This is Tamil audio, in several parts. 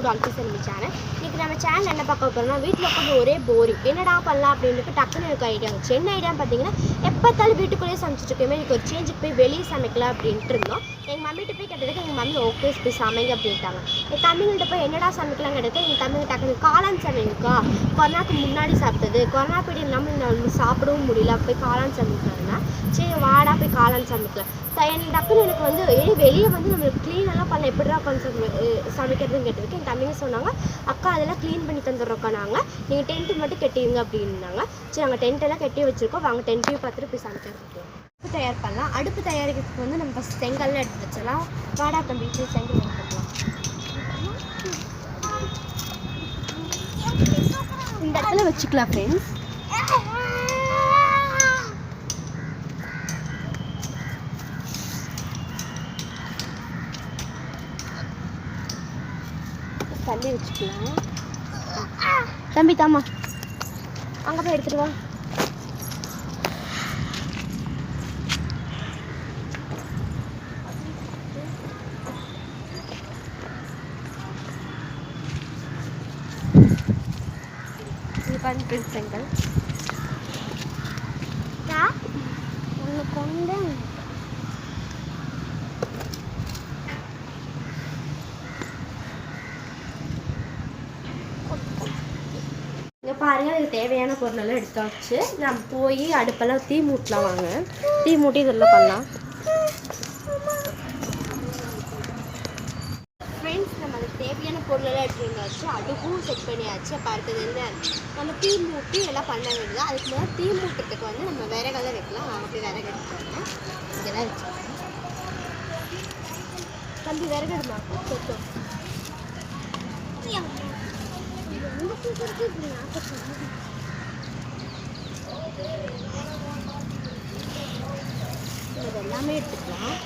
To அல்பிசெல்வி channel. இன்றைக்கி நம்ம சேனல் என்ன பார்க்க போகிறோம்னா, வீட்டில் உட்காந்து ஒரே போரிங் என்னடா பண்ணலாம் அப்படின்ட்டு டக்குன்னு எனக்கு ஐடியா வந்துச்சு. என்ன ஐடியான்னு பார்த்தீங்கன்னா, எப்போத்தாலும் வீட்டுக்குள்ளேயே சமைச்சிட்ருக்கோமே, எனக்கு ஒரு சேஞ்சுக்கு போய் வெளியே சமைக்கலாம் அப்படின்ட்டு இருந்தோம். எங்கள் மம்மிகிட்ட போய் கேட்டதுக்கு எங்கள் மம்மி ஓகே போய் சமைங்க அப்படின்ட்டாங்க. என் தம்பிங்கள்ட்ட போய் என்னடா சமைக்கலாம் கேட்டதுக்கு எங்கள் தம்பிங்க டக்குனு காளான் சமைங்கக்கா, கொரோனாக்கு முன்னாடி சாப்பிட்டது, கொரோனா பீரியட் இல்லாமல் சாப்பிடவும் முடியல, போய் காளான் சமைக்கிறாங்கன்னா சரி வாடா போய் காளான் சமைக்கலாம். எனக்கு டக்குன்னு எனக்கு வந்து வெளியே வந்து நம்மளுக்கு க்ளீனெல்லாம் பண்ணல, எப்படிடா உட்காந்து சமைக்கிறதுன்னு கேட்டதுக்கு என் தம்பிங்க சொன்னாங்க, அக்கா அதெல்லாம் க்ளீன் பண்ணி தந்துடுறோக்கா, நாங்கள் நீங்கள் டென்ட்டு மட்டும் கட்டிடுங்க அப்படின்னாங்க. சரி நாங்கள் டென்ட்டெல்லாம் கட்டி வச்சுருக்கோம், வாங்க டென்ட்டையும் பார்த்துட்டு போய் சமைக்கிறதுக்கு அடுப்பு தயார் பண்ணலாம். அடுப்பு தயாரிக்கிறதுக்கு வந்து நம்ம ஃபஸ்ட் செங்கல்லாம் எடுத்து வச்சலாம். வாடா தம்பி செங்கல் எடுத்துக்கலாம். இந்த இடத்துல வச்சுக்கலாம் ஃப்ரெண்ட்ஸ். தள்ளி வச்சுக்கலாம். தம்பி தாமா அங்கே போய் எடுத்துட்டு வா. இது பாருங்க செங்கல் ஒன்று கொண்டு இங்கே பாருங்கள், இதுக்கு தேவையான பொருளெல்லாம் எடுத்தாச்சு. நம்ம போய் அடுப்பெல்லாம் தீ மூட்டலாம். வாங்க தீ மூட்டி இதெல்லாம் பண்ணலாம். ஃப்ரெண்ட்ஸ், நம்ம அதுக்கு தேவையான பொருளெல்லாம் எடுத்து வந்தாச்சு, அடுப்பும் செட் பண்ணியாச்சு. அப்போ அடுத்தது என்ன, நம்ம தீ மூட்டி எல்லாம் பண்ண வேண்டியது. அதுக்கு மேலே தீ மூட்டுறதுக்கு வந்து நம்ம விறகெல்லாம் வைக்கலாம். வாங்க போய் விறகு எடுத்துக்கோங்க. இதெல்லாம் வச்சுக்கோங்க. தம்பி விறகு எடுமா சொத்தம். இது எல்லாமே எடுத்துக்கலாம்.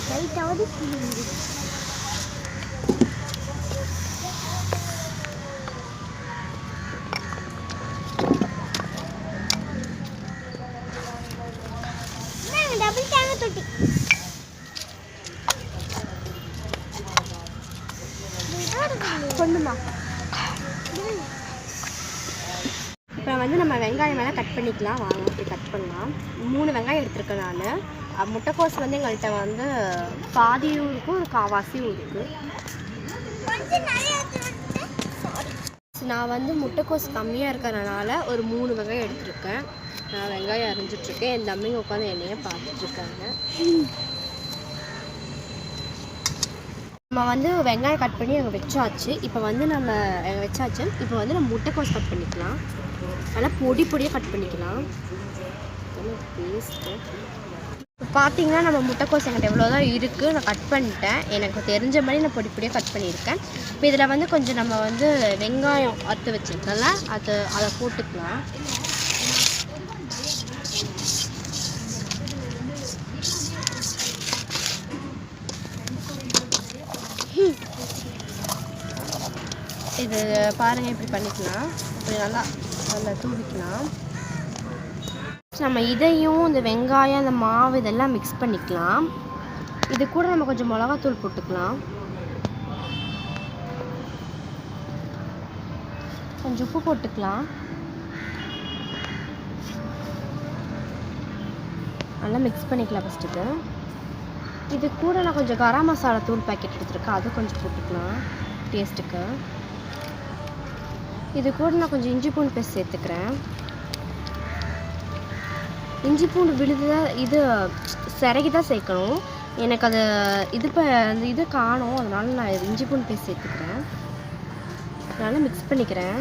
கைட்டாவது கொண்டுமா. இப்போ வந்து நம்ம வெங்காயம் எல்லாம் கட் பண்ணிக்கலாம். வாங்க அப்படி கட் பண்ணலாம். 3 வெங்காயம் எடுத்துருக்கேன் நான். முட்டைக்கோஸ் வந்து எங்கள்கிட்ட வந்து பாதியும் இருக்கும், காவாசியும் இருக்குது. நான் வந்து முட்டைக்கோஸ் கம்மியாக இருக்கிறனால ஒரு 3 வெங்காயம் எடுத்துருக்கேன். நான் வெங்காயம் அரிஞ்சிட்ருக்கேன். என் தம்பிங்க உட்காந்து என்னையே பார்த்துட்ருக்காங்க. நம்ம வந்து வெங்காயம் கட் பண்ணி அங்கே வச்சாச்சு. இப்போ வந்து நம்ம வச்சாச்சு. இப்போ வந்து நம்ம முட்டைக்கோஸ் கட் பண்ணிக்கலாம். நல்லா பொடி பொடியாக கட் பண்ணிக்கலாம். பேஸ்ட்டு இப்போ பார்த்தீங்கன்னா நம்ம முட்டைக்கோஸ் என்கிட்ட எவ்வளோதான் இருக்குது. நான் கட் பண்ணிட்டேன். எனக்கு தெரிஞ்ச மாதிரி நான் பொடி பொடியாக கட் பண்ணியிருக்கேன். இப்போ இதில் வந்து கொஞ்சம் நம்ம வந்து வெங்காயம் அறுத்து வச்சுருக்கோம்ல, அதை போட்டுக்கலாம். இது பாருங்கள், இப்படி பண்ணிக்கலாம். இப்படி நல்லா தூவிக்கலாம். நம்ம இதையும் இந்த வெங்காயம், அந்த மாவு இதெல்லாம் மிக்ஸ் பண்ணிக்கலாம். இது கூட நம்ம கொஞ்சம் மிளகாத்தூள் போட்டுக்கலாம். கொஞ்சம் உப்பு போட்டுக்கலாம். நல்லா மிக்ஸ் பண்ணிக்கலாம் ஃபஸ்ட்டுக்கு. இது கூட நான் கொஞ்சம் கரம் மசாலா தூள் பேக்கெட் எடுத்துருக்கேன், அது கொஞ்சம் போட்டுக்கலாம் டேஸ்ட்டுக்கு. இது கூட நான் கொஞ்சம் இஞ்சி பூண்டு பேஸ்ட் சேர்த்துக்கிறேன். இஞ்சி பூண்டு விழுதுதான், இது சிறகி தான் சேர்க்கணும். எனக்கு அது அந்த இது காணும், அதனால நான் இஞ்சி பூண்டு பேஸ்ட் சேர்த்துக்கிறேன். அதனால் மிக்ஸ் பண்ணிக்கிறேன்.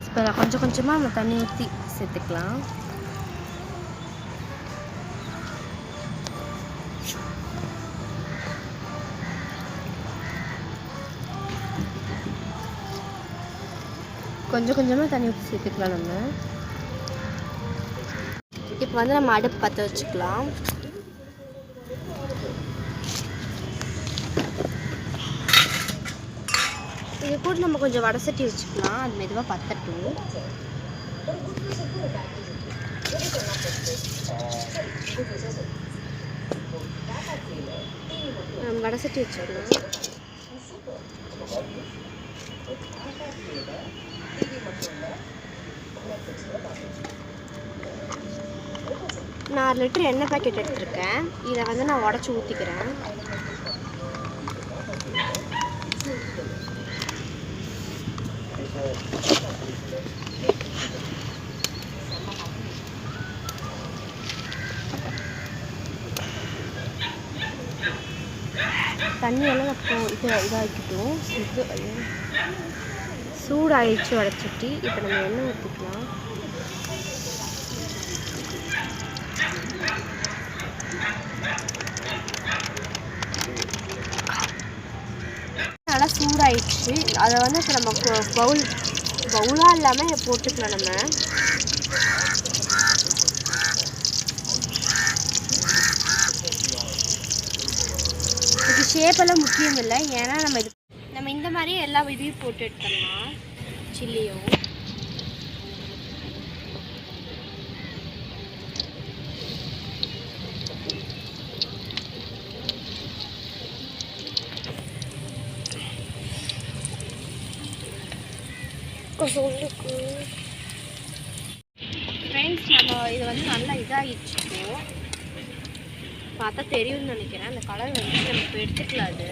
இப்போ கொஞ்சம் கொஞ்சமாக நம்ம தண்ணி ஊற்றி சேர்த்துக்கலாம். கொஞ்சம் கொஞ்சமாக தண்ணி ஊற்றி சேர்த்துக்கலாம் நம்ம. இப்போ வந்து நம்ம அடுப்பு பற்ற வச்சுக்கலாம். இது கூட நம்ம கொஞ்சம் வடை சட்டி வச்சுக்கலாம், அது மெதுவாக பத்தட்டும். வடை சட்டி வச்சுக்கலாம். நான் 1 லிட்டர் எண்ணெய் பாக்கெட் எடுத்துருக்கேன். இதை வந்து நான் உடச்சி ஊற்றிக்கிறேன். தண்ணியெல்லாம் அப்போ இதாகிக்கிட்டோம். சூடாகிடுச்சு வடைச்சட்டி. இப்போ நம்ம எண்ணெய் ஊற்றிக்கலாம். நல்லா சூடாயிடுச்சு. அதை வந்து இப்போ நம்ம பவுலாக இல்லாமல் போட்டுக்கலாம். நம்ம இது ஷேப்பெல்லாம் முக்கியம் இல்லை, ஏன்னா நம்ம இந்த மாதிரி எல்லா இதையும் போட்டு எடுத்துடலாம். சில்லியும் ஃப்ரெண்ட்ஸ், நம்ம இது வந்து நல்லா இதாகிடுச்சு. பார்த்தா தெரியும்னு நினைக்கிறேன். அந்த கலர் வந்து நம்ம இப்போ எடுத்துக்கலாம். அது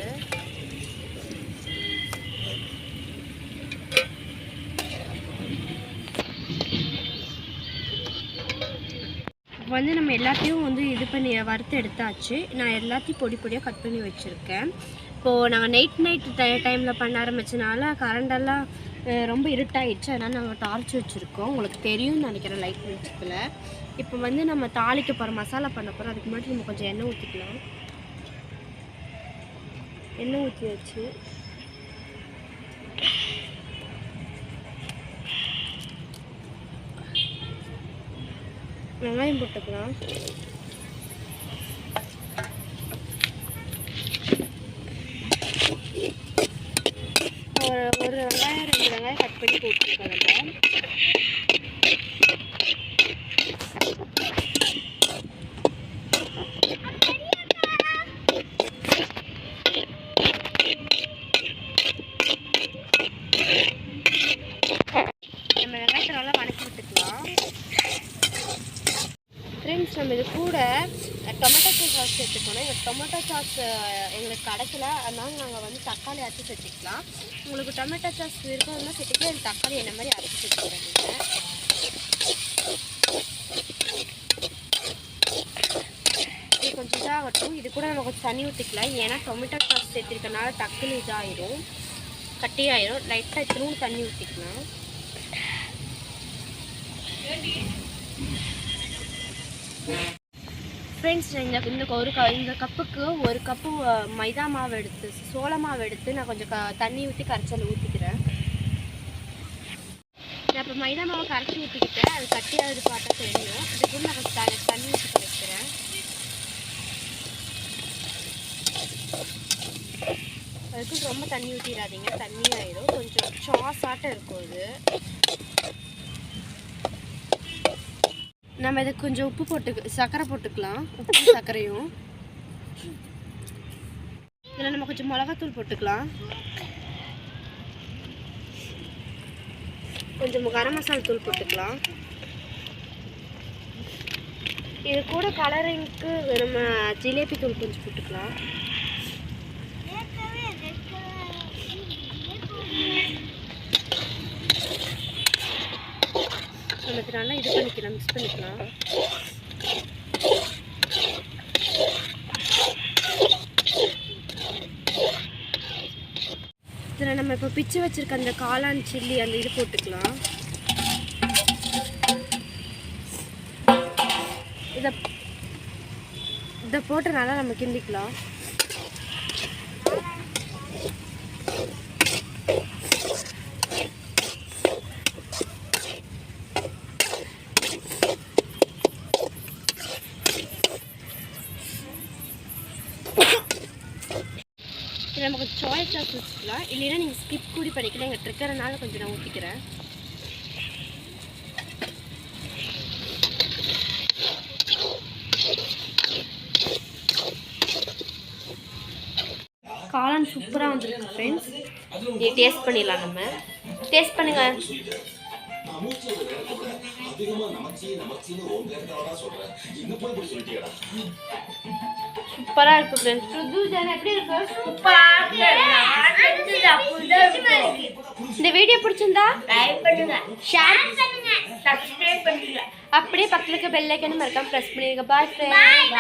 வந்து நம்ம எல்லாத்தையும் வந்து இது பண்ணி வறுத்து எடுத்தாச்சு. நான் எல்லாத்தையும் பொடி பொடியாக கட் பண்ணி வச்சுருக்கேன். இப்போது நாங்கள் நைட் டைமில் பண்ண ஆரம்பிச்சனால கரண்டெல்லாம் ரொம்ப இருட்டாயிடுச்சு. அதனால் நாங்கள் டார்ச் வச்சுருக்கோம். உங்களுக்கு தெரியும்னு நினைக்கிறேன் லைட் வெளிச்சத்தில். இப்போ வந்து நம்ம தாளிக்க போகிற மசாலா பண்ண போகிறோம். அதுக்கு முன்னாடி நம்ம கொஞ்சம் எண்ணெய் ஊற்றிக்கலாம். எண்ணெய் ஊற்றி வச்சு வெங்காயம் போட்டுக்கலாம். ஒரு வெங்காயம் 2 வெங்காயம் கட் பண்ணி போட்டுக்கலாம். நம்ம வெங்காயத்தை நல்லா வதக்கி விட்டுக்கலாம். ஃப்ரெண்ட்ஸ், நம்ம இது கூட டொமேட்டோ சாஸ் சேர்த்துக்கணும். இந்த டொமேட்டோ சாஸ் எங்களுக்கு கிடைக்கல, அதனால நாங்கள் வந்து தக்காளி அரைச்சி சேர்த்துக்கலாம். உங்களுக்கு டொமேட்டோ சாஸ் இருக்கணும்னா சேர்த்துக்கலாம். இந்த தக்காளி என்ன மாதிரி அரைச்சி சேர்த்துக்கிறேன். இது கொஞ்சம் இதாகட்டும். இது கூட நம்ம கொஞ்சம் தண்ணி ஊற்றிக்கலாம். ஏன்னா டொமேட்டோ சாஸ் சேர்த்துருக்கனால டக்குன்னு இதாகிடும், கட்டியாயிரும். லைட்டாக திரும்ப தண்ணி ஊற்றிக்கலாம். ஃப்ரெண்ட்ஸ், இந்த கப்புக்கு 1 கப்பு மைதா மாவு எடுத்து, சோள மாவு எடுத்து நான் கொஞ்சம் தண்ணி ஊற்றி கரைச்சல் ஊற்றிக்கிறேன். நான் இப்போ மைதா மாவை கரைச்சி ஊற்றிக்கிட்டேன். அது கட்டியாவது பார்த்தா தெரியும். இதுக்கு நான் கொஞ்சம் தண்ணி ஊற்றி கரைக்கிறேன். அதுக்கு ரொம்ப தண்ணி ஊற்றிடாதீங்க, தண்ணி ஆயிடும். கொஞ்சம் சாஸாட்டம் இருக்கும். இது நம்ம இதுக்கு கொஞ்சம் உப்பு சர்க்கரை போட்டுக்கலாம். உப்பு சர்க்கரையும் இதில் நம்ம கொஞ்சம் மிளகாத்தூள் போட்டுக்கலாம். கொஞ்சம் கரம் மசாலா தூள் போட்டுக்கலாம். இது கூட கலரிங்க்கு நம்ம ஜிலேபி தூள் கொஞ்சம் போட்டுக்கலாம். நம்ம நல்லா இது பண்ணிக்கலாம், மிக்ஸ் பண்ணிக்கலாம். இதில் நம்ம இப்போ பிச்சு வச்சுருக்க அந்த காளான் சில்லி அந்த இது போட்டுக்கலாம். இதை போட்டு நல்லா நம்ம கிண்டிக்கலாம். நமக்கு சோயா சாஸ் வச்சுக்கலாம். இல்லைன்னா நீங்கள் ஸ்கிப் கூடி பண்ணிக்கலாம். எங்கள் ட்ரிக்கறனால கொஞ்சம் நான் ஊற்றிக்கிறேன். காளான் சூப்பராக வந்துருக்கு ஃப்ரெண்ட்ஸ். இது டேஸ்ட் பண்ணிடலாம். நம்ம டேஸ்ட் பண்ணுங்க. சூப்பராக இருக்கு ஃப்ரெண்ட்ஸ். எப்படி இருக்கு? இந்த வீடியோ பிடிச்சிருந்தா லைக் பண்ணுங்க, ஷேர் பண்ணுங்க, சப்ஸ்கிரைப் பண்ணுங்க. அப்படியே பக்கத்துல இருக்க பெல் ஐகானை மறக்காம பிரஸ் பண்ணிடுங்க. Bye friends.